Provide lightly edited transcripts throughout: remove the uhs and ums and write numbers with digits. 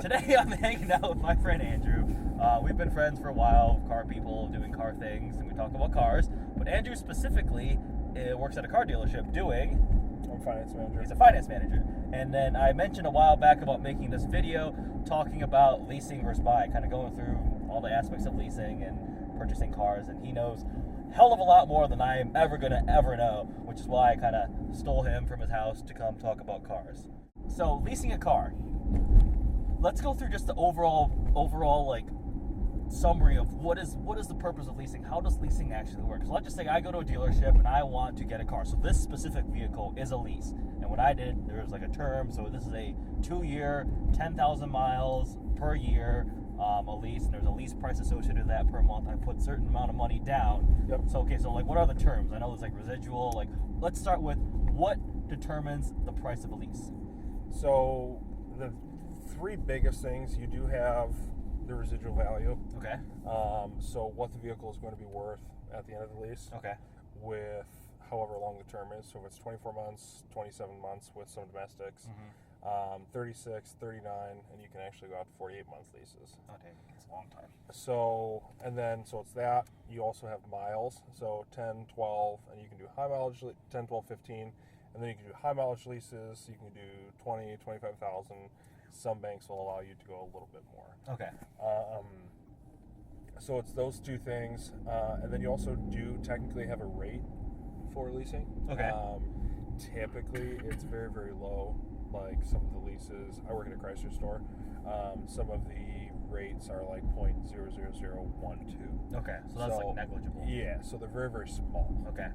Today I'm hanging out with my friend Andrew. We've been friends for a while, car people, doing car things, and we talk about cars. But Andrew specifically works at a car dealership doing... I'm a finance manager. He's a finance manager. And then I mentioned a while back about making this video talking about leasing versus buy, kind of going through all the aspects of leasing and purchasing cars, and he knows a hell of a lot more than I am ever going to ever know, which is why I kind of stole him from his house to come talk about cars. So, leasing a car. Let's go through just the overall like summary of what is the purpose of leasing. How does leasing actually work? So let's just say I go to a dealership and I want to get a car. So this specific vehicle is a lease. And what I did, there was like a term. So this is a 2-year, 10,000 miles per year, a lease, and there's a lease price associated with that per month. I put a certain amount of money down. Yep. So okay, so like what are the terms? I know there's like residual. Like let's start with what determines the price of a lease. So the three biggest things, you do have the residual value. Okay. So what the vehicle is going to be worth at the end of the lease. Okay. With however long the term is. So if it's 24 months, 27 months with some domestics, 36, 39, and you can actually go out to 48-month leases. Oh, dang. It's a long time. So it's that. You also have miles. So 10, 12, and you can do high mileage, 10, 12, 15. And then you can do high mileage leases. You can do 20, 25,000. Some banks will allow you to go a little bit more. Okay. So it's those two things. And then you also do technically have a rate for leasing. Okay. Typically, it's very, very low. Like some of the leases, I work at a Chrysler store. Some of the rates are like 0.00012. Okay. So that's like negligible. Yeah. So they're very, very small. Okay.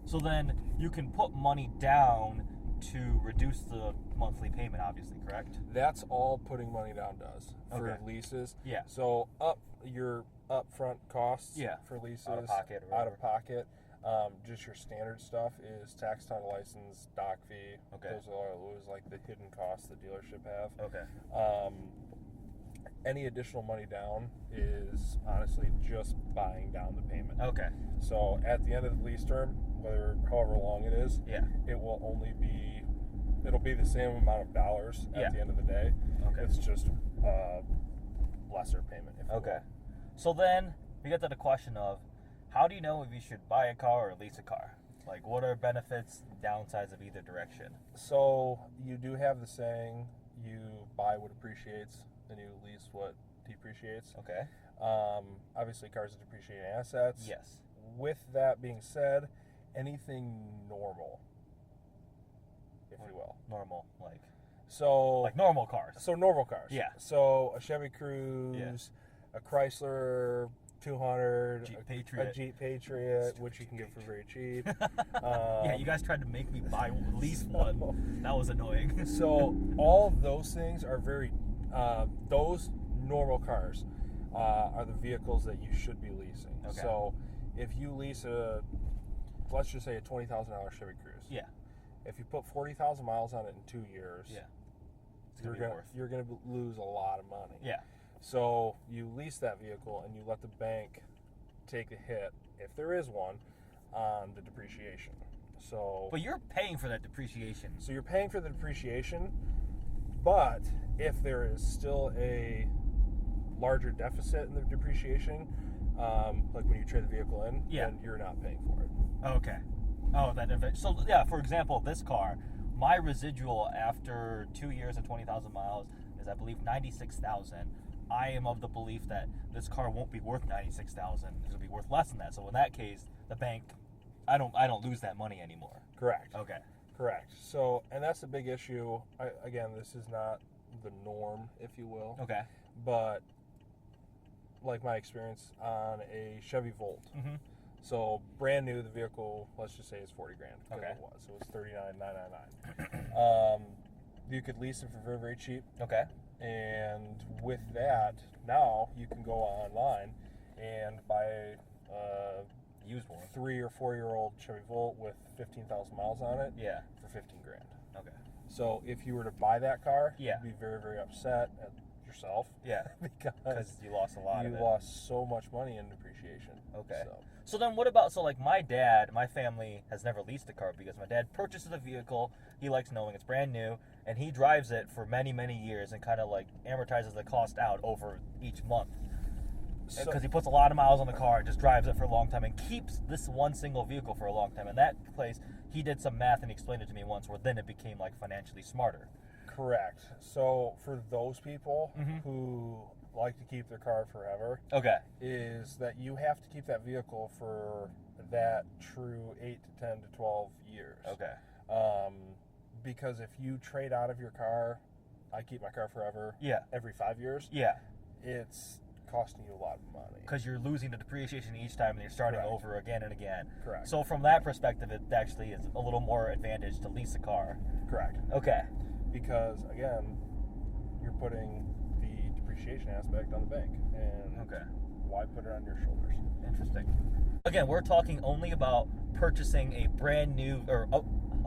So then you can put money down to reduce the monthly payment, obviously, correct? That's all putting money down does for Okay. leases. Yeah. So your upfront costs for leases, out of pocket, or whatever. just your standard stuff is tax, title, license, doc fee. Okay. Those are always like the hidden costs the dealership have. Okay. Any additional money down is honestly just buying down the payment. Okay. So at the end of the lease term, however long it is, it'll be the same amount of dollars at the end of the day. Okay. It's just lesser payment. If you will. So then we get to the question of, how do you know if you should buy a car or lease a car? Like, what are benefits and downsides of either direction? So you do have the saying, you buy what appreciates and you lease what depreciates. Okay. Obviously, cars are depreciating assets. Yes. With that being said, anything normal, if you will. Normal, like normal cars. So normal cars. Yeah. So a Chevy Cruze, a Chrysler 200, a Jeep Patriot, which you can get for very cheap. Yeah, you guys tried to make me buy at least one. That was annoying. So all of those things are very, those normal cars are the vehicles that you should be leasing. Okay. So if you lease let's just say a $20,000 Chevy Cruze. Yeah. If you put 40,000 miles on it in 2 years, you're going to lose a lot of money. Yeah. So you lease that vehicle and you let the bank take a hit, if there is one, on the depreciation. But you're paying for that depreciation. So you're paying for the depreciation, but if there is still a larger deficit in the depreciation, like when you trade the vehicle in, then you're not paying for it. Okay. Oh, so yeah, for example, this car, my residual after 2 years and 20,000 miles is, I believe, 96,000. I am of the belief that this car won't be worth 96,000. It'll be worth less than that. So in that case, the bank, I don't lose that money anymore. Correct. Okay. Correct. So, and that's a big issue. Again, this is not the norm, if you will. Okay. But like my experience on a Chevy Volt. Mm-hmm. So brand new, the vehicle, let's just say, is $40,000. Okay. It was $39,999. You could lease it for very, very cheap. Okay. And with that, now you can go online and buy a used one, 3 or 4 year old Chevy Volt with 15,000 miles on it. Yeah. For $15,000. Okay. So if you were to buy that car, yeah, you'd be very, very upset at yourself. Yeah, because you lost a lot of it. You lost so much money in depreciation. Okay. So then what about, so like my family has never leased a car because my dad purchases a vehicle, he likes knowing it's brand new, and he drives it for many, many years and kind of like amortizes the cost out over each month. Because he puts a lot of miles on the car and just drives it for a long time and keeps this one single vehicle for a long time. And that place, he did some math and he explained it to me once where then it became like financially smarter. Correct. So for those people who like to keep their car forever, is that you have to keep that vehicle for that true 8 to 10 to 12 years. Because if you trade out of your car, I keep my car forever. Every 5 years. It's costing you a lot of money. Because you're losing the depreciation each time and you're starting over again and again. Correct. So from that perspective, it actually is a little more advantage to lease a car. Correct. Okay. Because, again, you're putting the depreciation aspect on the bank. And why put it on your shoulders? Interesting. Again, we're talking only about purchasing a brand new, or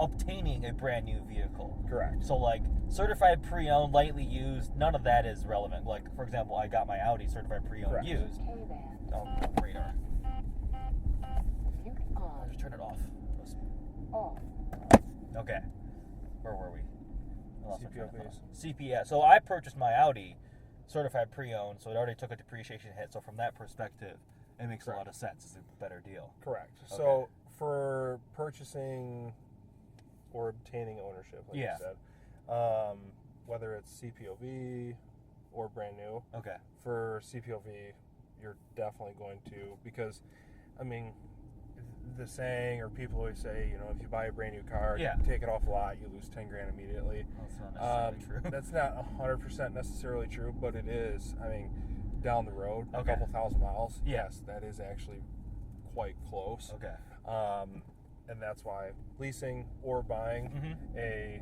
obtaining a brand new vehicle. Correct. So like certified pre-owned, lightly used, none of that is relevant. Like, for example, I got my Audi certified pre-owned used. Oh, radar. I'll just turn it off. Okay. Where were we? CPS. So I purchased my Audi certified pre-owned, so it already took a depreciation hit. So from that perspective, it makes a lot of sense. It's a better deal. Correct. So for purchasing or obtaining ownership, like you said, whether it's CPOV or brand new, for CPOV, you're definitely going to, because, I mean, the saying, or people always say, you know, if you buy a brand new car, you take it off a lot, you lose 10 grand immediately. That's not necessarily true. That's not 100% necessarily true, but it is. I mean, down the road, a couple thousand miles, yes, that is actually quite close. And that's why leasing or buying a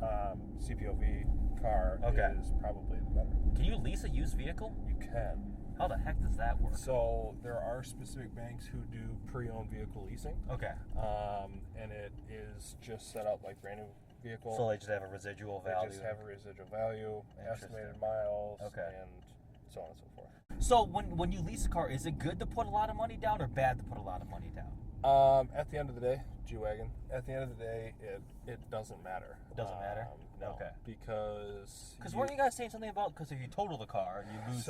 CPOV car is probably the better. Can you lease a used vehicle? You can. How the heck does that work? So there are specific banks who do pre-owned vehicle leasing. And it is just set up like brand new vehicle. So they just have a residual value. They just have a residual value, estimated miles, and so on and so forth. So when you lease a car, is it good to put a lot of money down or bad to put a lot of money down? At the end of the day, G-Wagon, at the end of the day, it doesn't matter. It doesn't matter? No. Because weren't you guys saying something about, because if you total the car and you lose,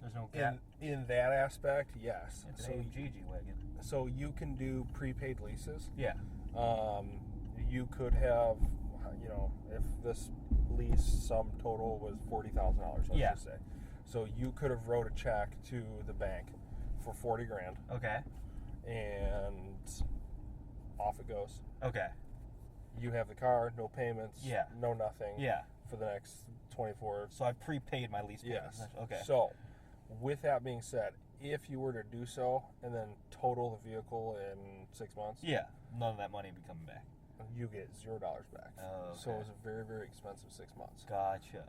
there's no gap? In that aspect, yes. It's an AMG G-Wagon. So you can do prepaid leases. You could have, you know, if this lease sum total was $40,000, let's just say. So you could have wrote a check to the bank for 40 grand. And off it goes. You have the car, no payments, no nothing. For the next 24. So I prepaid my lease payments. So, with that being said, if you were to do so and then total the vehicle in 6 months, none of that money would be coming back. You get $0 back. So it was a very, very expensive 6 months. Gotcha.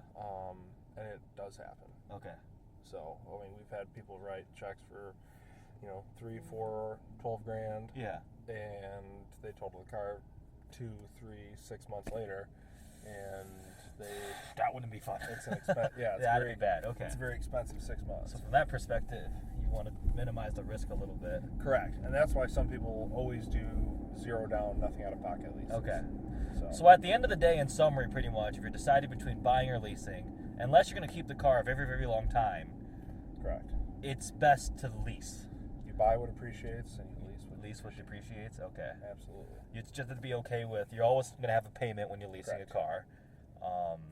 And it does happen. So, I mean, we've had people write checks for, you know, 3, 4, 12 grand. And they total the car 2, 3, 6 months later, and that wouldn't be fun. It's an expense. That'd be bad. It's a very expensive 6 months. So from that perspective, you want to minimize the risk a little bit. Correct, and that's why some people always do 0 down, nothing out of pocket leases. So at the end of the day, in summary, pretty much, if you're deciding between buying or leasing, unless you're going to keep the car a very, very long time, it's best to lease. You buy what appreciates, and you lease what depreciates. Absolutely. It's just to be okay with. You're always going to have a payment when you're leasing a car.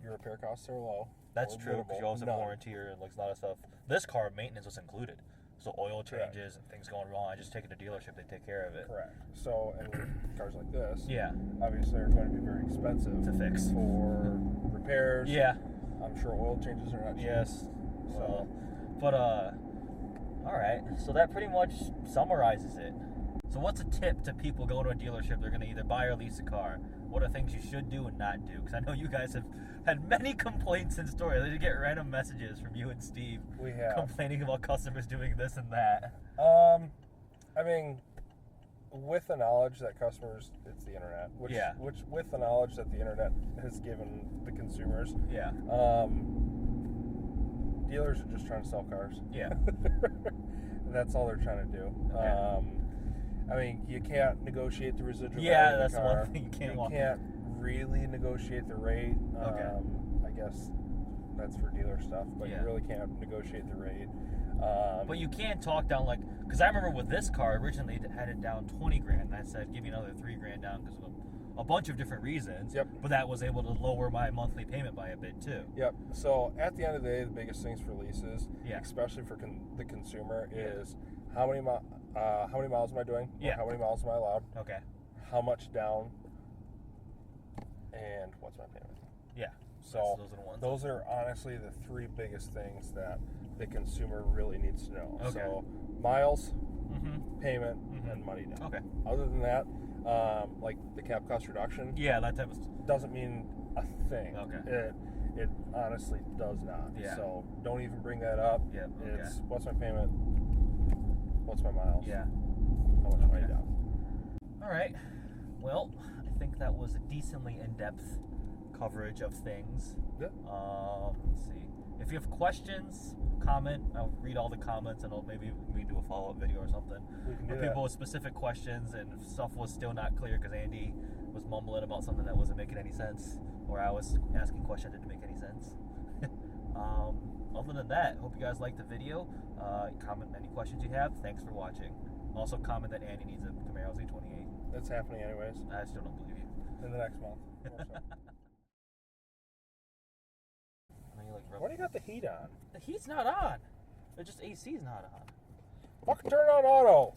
Your repair costs are low. That's true, because you always have warranty and like a lot of stuff. This car, maintenance was included. So oil changes and things going wrong, I just take it to dealership, they take care of it. So, and with cars like this, obviously are going to be very expensive to fix for repairs. I'm sure oil changes are not cheap. So, but all right. So that pretty much summarizes it. So what's a tip to people going to a dealership? They're going to either buy or lease a car. What are things you should do and not do? Because I know you guys have had many complaints and stories. I get random messages from you and Steve. We have. Complaining about customers doing this and that. I mean, with the knowledge that customers, it's the internet. Which with the knowledge that the internet has given the consumers. dealers are just trying to sell cars. Yeah. That's all they're trying to do. Okay. I mean, you can't negotiate the residual Yeah, value that's of the car. one thing you can't. You can't really negotiate the rate. Okay. I guess that's for dealer stuff, but Yeah. you really can't negotiate the rate. But you can talk down, like, because I remember with this car, originally it had it down 20 grand, and I said, give me another 3 grand down because of a bunch of different reasons. Yep. But that was able to lower my monthly payment by a bit too. Yep. So at the end of the day, the biggest things for leases, Yeah. especially for the consumer, is how many miles am I doing? Yeah. Or how many miles am I allowed? Okay. How much down? And what's my payment? Yeah. So those are the ones. those are honestly the 3 biggest things that the consumer really needs to know. Okay. So miles, Mm-hmm. payment, Mm-hmm. and money down. Okay. Other than that, like the cap cost reduction, Yeah, that type of. doesn't mean a thing. Okay. It honestly does not. Yeah. So don't even bring that up. Yeah. Okay. It's what's my payment, what's my miles, Yeah. how much money Okay. down. All right. Well, I think that was a decently in-depth coverage of things. Yeah. Let's see. If you have questions, comment. I'll read all the comments, and maybe we do a follow-up video or something. We can do For that. people with specific questions, and if stuff was still not clear because Andy was mumbling about something that wasn't making any sense, or I was asking questions that didn't make any sense. Other than that, hope you guys liked the video. Comment any questions you have. Thanks for watching. Also comment that Andy needs a Camaro Z28. That's happening anyways I still don't believe you. in the next month. Or so. Why do you got the heat on? The heat's not on. It's just AC's not on. Fucking turn on auto.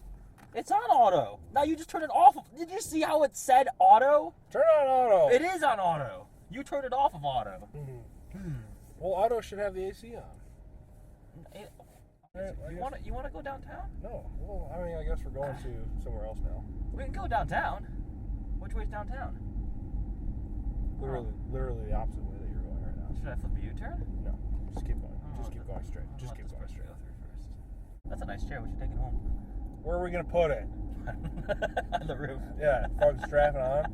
It's on auto. Now you just turn it off. Did you see how it said auto? Turn on auto. It is on auto. You turn it off of auto. Well, auto should have the AC on. It- I you guess- want to go downtown? No. Well, I mean, I guess we're going to somewhere else now. We can go downtown. Which way's downtown? Literally the opposite way that you're going right now. Should I flip a U-turn? No, just keep going. Oh, Just keep going straight. I'll Just have keep to going go straight. through first. That's a nice chair. What you taking home? Where are we gonna put it? On the roof. Yeah, farthest traffic on.